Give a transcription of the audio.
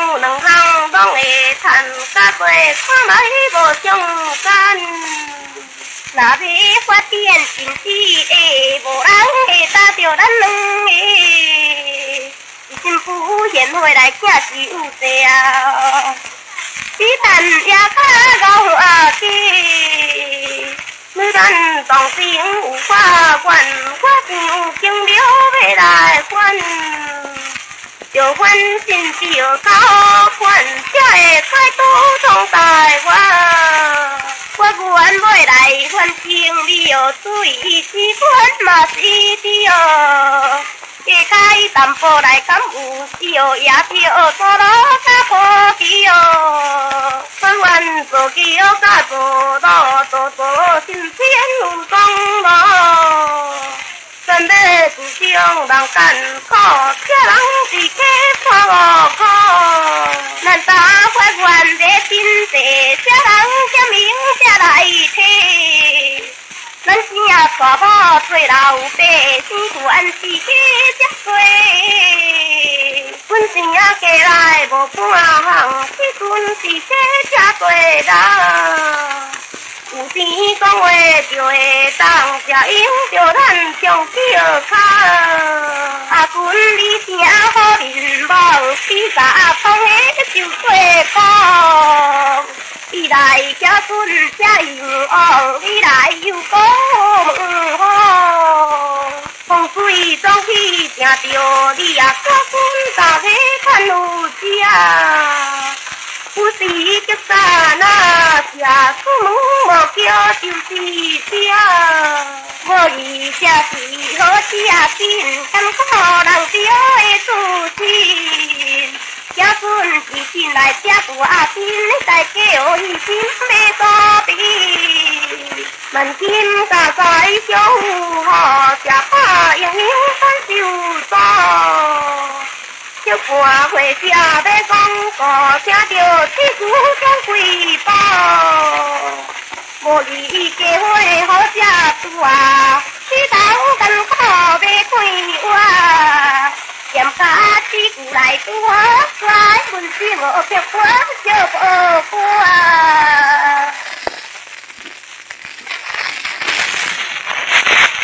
有两项拢会趁甲过，看来无相干。若要发展经济的，无人会打着咱两个。新妇贤惠来请是有济啊，比咱也较牛啊去。女咱当时有法官，我有经流要来管。就反正只要交款，才会开赌通台湾。我愿要来反正你要注意时款嘛是着。加开淡薄来敢有少，也票做路较好去哦。转弯做桥甲做路，做新鲜有公路。真要自强人艰苦，这人是假看无苦。咱打法院在真济，这人这名才来体。咱生啊大某做老爸，生父按时去接过。阮生啊家内无半项，迄阵是小车过人。有钱讲话就会当，才用着咱上小卡。阿君你声好面望，比啥通的就过苦。你来这村这有望，你来又讲好。风水总去定着你啊，我阮大家看有吃。有时叫啥那吃，出门无叫就是吃。无伊这是好吃紧，艰苦人着会出钱。这阵是进来这大兵，大家有义心要多比。万金加在小有好，吃饱营养咱就多。小半岁者要讲过，听着此事将贵宝。无伊家伙好食拄啊，去当艰苦要开活。嫌家只顾来拄好，来阮只无结果，小无果。